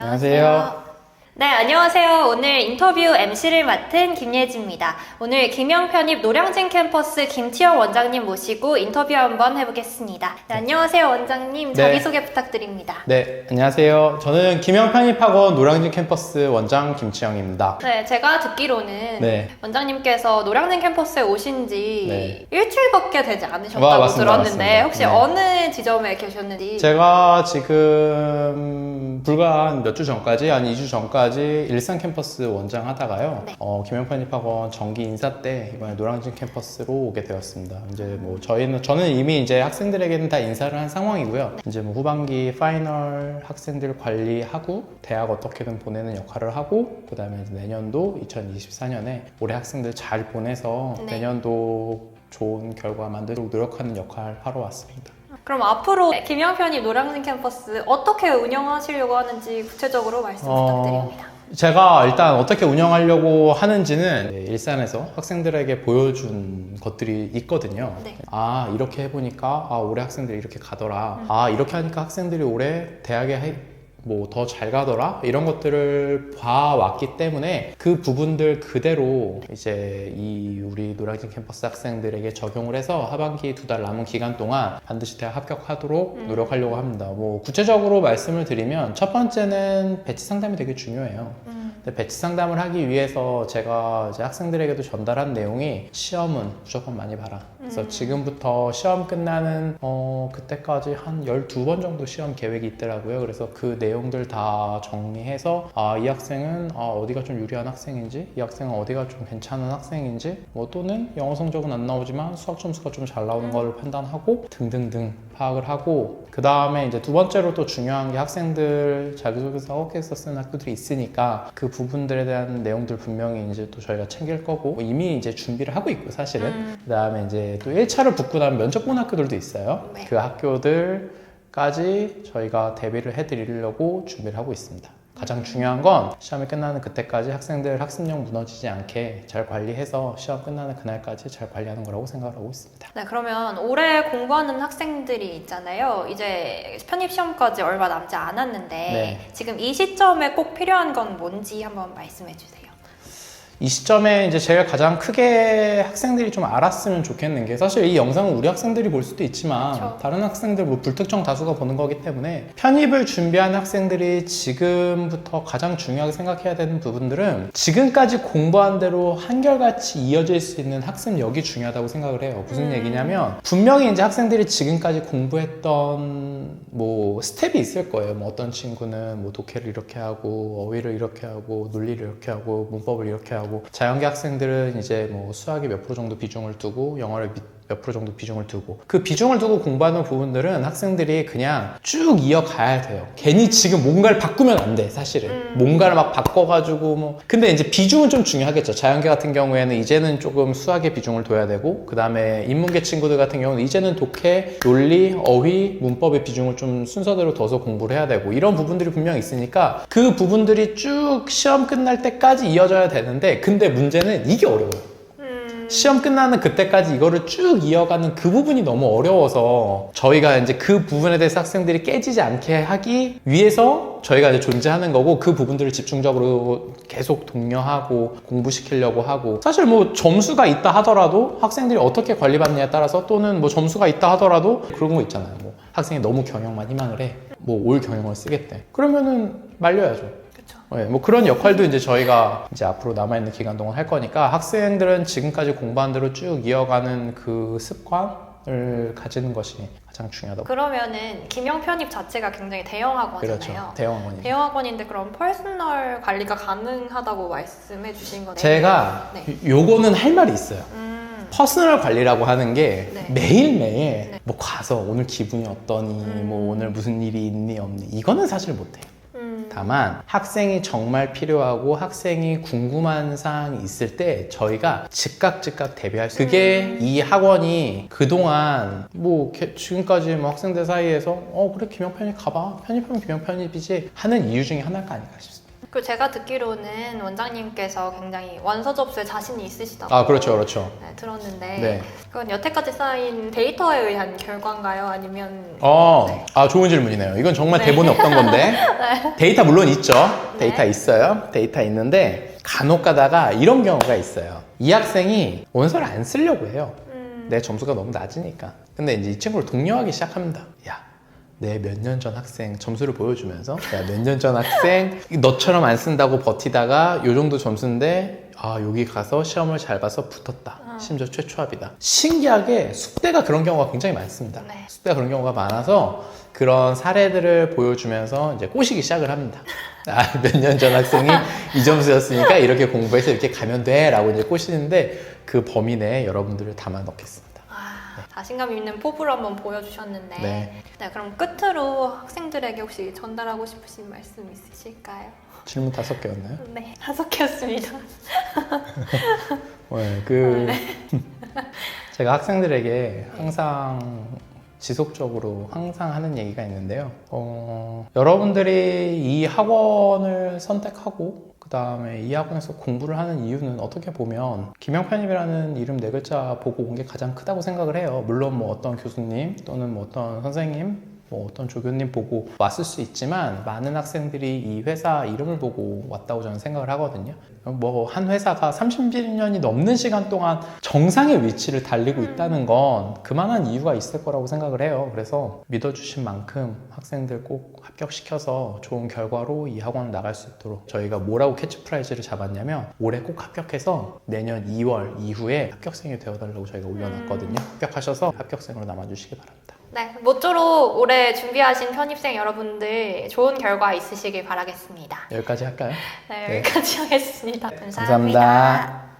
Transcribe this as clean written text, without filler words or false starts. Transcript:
안녕하세요. 네, 안녕하세요. 오늘 인터뷰 MC를 맡은 김예지입니다. 오늘 김영 편입 노량진 캠퍼스 김치영 원장님 모시고 인터뷰 한번 해보겠습니다. 네, 안녕하세요, 원장님. 자기소개 부탁드립니다. 네, 안녕하세요. 저는 김영 편입학원 노량진 캠퍼스 원장 김치영입니다. 네, 제가 듣기로는 네. 원장님께서 노량진 캠퍼스에 오신 지 네. 일주일밖에 되지 않으셨다고 맞습니다, 들었는데 맞습니다. 혹시 네. 어느 지점에 계셨는지? 제가 지금 불과 한 몇 주 전까지, 한 2주 전까지 일산 캠퍼스 원장 하다가요. 네. 김영 편입학원 정기 인사 때 이번에 노량진 캠퍼스로 오게 되었습니다. 이제 뭐 저는 이미 이제 학생들에게는 다 인사를 한 상황이고요. 이제 뭐 후반기 파이널 학생들 관리하고 대학 어떻게든 보내는 역할을 하고 그 다음에 내년도 2024년에 올해 학생들 잘 보내서 네. 내년도 좋은 결과 만들도록 노력하는 역할 하러 왔습니다. 그럼 앞으로 김영 편입 노량진 캠퍼스 어떻게 운영하시려고 하는지 구체적으로 말씀 부탁드립니다. 제가 일단 어떻게 운영하려고 하는지는 일산에서 학생들에게 보여준 것들이 있거든요. 네. 아, 이렇게 해보니까 올해 학생들이 이렇게 가더라. 이렇게 하니까 학생들이 올해 대학에 뭐 더 잘 가더라, 이런 것들을 봐왔기 때문에 그 부분들 그대로 이제 우리 노량진 캠퍼스 학생들에게 적용을 해서 하반기 2달 남은 기간 동안 반드시 대학 합격하도록 노력하려고 합니다. 뭐 구체적으로 말씀을 드리면 첫 번째는 배치 상담이 되게 중요해요. 근데 배치 상담을 하기 위해서 제가 이제 학생들에게도 전달한 내용이 시험은 무조건 많이 봐라. 그래서 지금부터 시험 끝나는 그때까지 한 12번 정도 시험 계획이 있더라고요. 그래서 그 내용들 다 정리해서 이 학생은 어디가 좀 유리한 학생인지, 이 학생은 어디가 좀 괜찮은 학생인지, 뭐 또는 영어 성적은 안 나오지만 수학 점수가 좀 잘 나오는 걸 판단하고 등등등 파악을 하고, 그 다음에 이제 두 번째로 또 중요한 게 학생들 자기소개서 허가해서 쓰는 학교들이 있으니까 그 부분들에 대한 내용들 분명히 이제 또 저희가 챙길 거고, 이미 이제 준비를 하고 있고 사실은. 그 다음에 이제 또 1차를 붙고 나면 면접 보는 학교들도 있어요. 네. 그 학교들까지 저희가 대비를 해드리려고 준비를 하고 있습니다. 가장 중요한 건 시험이 끝나는 그때까지 학생들 학습력 무너지지 않게 잘 관리해서 시험 끝나는 그날까지 잘 관리하는 거라고 생각하고 있습니다. 네, 그러면 올해 공부하는 학생들이 있잖아요. 이제 편입시험까지 얼마 남지 않았는데 네. 지금 이 시점에 꼭 필요한 건 뭔지 한번 말씀해 주세요. 이 시점에 이제 제가 가장 크게 학생들이 좀 알았으면 좋겠는 게, 사실 이 영상은 우리 학생들이 볼 수도 있지만 그렇죠. 다른 학생들, 뭐 불특정 다수가 보는 거기 때문에 편입을 준비하는 학생들이 지금부터 가장 중요하게 생각해야 되는 부분들은 지금까지 공부한 대로 한결같이 이어질 수 있는 학습력이 중요하다고 생각을 해요. 무슨 얘기냐면 분명히 이제 학생들이 지금까지 공부했던 뭐 스텝이 있을 거예요. 뭐 어떤 친구는 뭐 독해를 이렇게 하고 어휘를 이렇게 하고 논리를 이렇게 하고 문법을 이렇게 하고, 자연계 학생들은 이제 뭐 수학에 몇 프로 정도 비중을 두고 영어를 몇 프로 정도 비중을 두고, 그 비중을 두고 공부하는 부분들은 학생들이 그냥 쭉 이어가야 돼요. 괜히 지금 뭔가를 바꾸면 안 돼, 사실은. 뭔가를 막 바꿔가지고 뭐. 근데 이제 비중은 좀 중요하겠죠. 자연계 같은 경우에는 이제는 조금 수학에 비중을 둬야 되고, 그 다음에 인문계 친구들 같은 경우는 이제는 독해, 논리, 어휘, 문법의 비중을 좀 순서대로 둬서 공부를 해야 되고, 이런 부분들이 분명히 있으니까 그 부분들이 쭉 시험 끝날 때까지 이어져야 되는데, 근데 문제는 이게 어려워요. 시험 끝나는 그때까지 이거를 쭉 이어가는 그 부분이 너무 어려워서 저희가 이제 그 부분에 대해서 학생들이 깨지지 않게 하기 위해서 저희가 이제 존재하는 거고, 그 부분들을 집중적으로 계속 독려하고 공부시키려고 하고, 사실 뭐 점수가 있다 하더라도 학생들이 어떻게 관리받느냐에 따라서, 또는 뭐 점수가 있다 하더라도 그런 거 있잖아요. 뭐 학생이 너무 경영만 희망을 해. 뭐 올 경영을 쓰겠대. 그러면은 말려야죠. 네, 뭐 그런 역할도 이제 저희가 이제 앞으로 남아있는 기간 동안 할 거니까, 학생들은 지금까지 공부한 대로 쭉 이어가는 그 습관을 가지는 것이 가장 중요하다고. 그러면은 김영 편입 자체가 굉장히 대형 학원이잖아요. 그렇죠. 대형 학원이죠. 대형 학원인데 그럼 퍼스널 관리가 가능하다고 말씀해 주신 거네요. 제가 네. 요거는 할 말이 있어요. 퍼스널 관리라고 하는 게 네. 매일매일 뭐 가서 오늘 기분이 어떠니, 뭐 오늘 무슨 일이 있니 없니, 이거는 사실 못해요. 다만 학생이 정말 필요하고 학생이 궁금한 사항이 있을 때 저희가 즉각 대비할 수, 그게 이 학원이 그동안 뭐 지금까지 뭐 학생들 사이에서 그래 김영 편입 가봐, 편입하면 김영 편입이지 하는 이유 중에 하나가 아닐까 싶습니다. 그리고 제가 듣기로는 원장님께서 굉장히 원서 접수에 자신이 있으시다고 그렇죠, 그렇죠. 네, 들었는데 네. 그건 여태까지 쌓인 데이터에 의한 결과인가요? 아니면 네. 좋은 질문이네요. 이건 정말 네. 대본에 없던 건데. 데이터 물론 있죠. 데이터 네. 있어요. 데이터 있는데 간혹 가다가 이런 경우가 있어요. 이 학생이 원서를 안 쓰려고 해요. 내 점수가 너무 낮으니까. 근데 이제 이 친구를 독려하기 시작합니다. 야, 내 몇 년 전 학생 점수를 보여주면서 야, 몇 년 전 학생 너처럼 안 쓴다고 버티다가 요 정도 점수인데 여기 가서 시험을 잘 봐서 붙었다. 심지어 최초합이다. 신기하게 숙대가 그런 경우가 굉장히 많습니다. 네. 숙대가 그런 경우가 많아서 그런 사례들을 보여주면서 이제 꼬시기 시작을 합니다. 몇 년 전 학생이 이 점수였으니까 이렇게 공부해서 이렇게 가면 돼 라고 이제 꼬시는데 그 범위 내에 여러분들을 담아 넣겠습니다. 자신감 있는 포부를 한번 보여주셨는데 네. 그럼 끝으로 학생들에게 혹시 전달하고 싶으신 말씀 있으실까요? 질문 5개였나요? 네, 5개였습니다. 제가 학생들에게 항상 지속적으로 항상 하는 얘기가 있는데요. 여러분들이 이 학원을 선택하고 그 다음에 이 학원에서 공부를 하는 이유는 어떻게 보면 김영편입이라는 이름 4글자 보고 온 게 가장 크다고 생각을 해요. 물론 뭐 어떤 교수님 또는 뭐 어떤 선생님 뭐 어떤 조교님 보고 왔을 수 있지만 많은 학생들이 이 회사 이름을 보고 왔다고 저는 생각을 하거든요. 뭐 한 회사가 30년이 넘는 시간 동안 정상의 위치를 달리고 있다는 건 그만한 이유가 있을 거라고 생각을 해요. 그래서 믿어주신 만큼 학생들 꼭 합격시켜서 좋은 결과로 이 학원을 나갈 수 있도록 저희가 뭐라고 캐치프라이즈를 잡았냐면 올해 꼭 합격해서 내년 2월 이후에 합격생이 되어달라고 저희가 올려놨거든요. 합격하셔서 합격생으로 남아주시기 바랍니다. 네, 모쪼록 올해 준비하신 편입생 여러분들 좋은 결과 있으시길 바라겠습니다. 여기까지 할까요? 네, 여기까지 하겠습니다. 감사합니다. 감사합니다.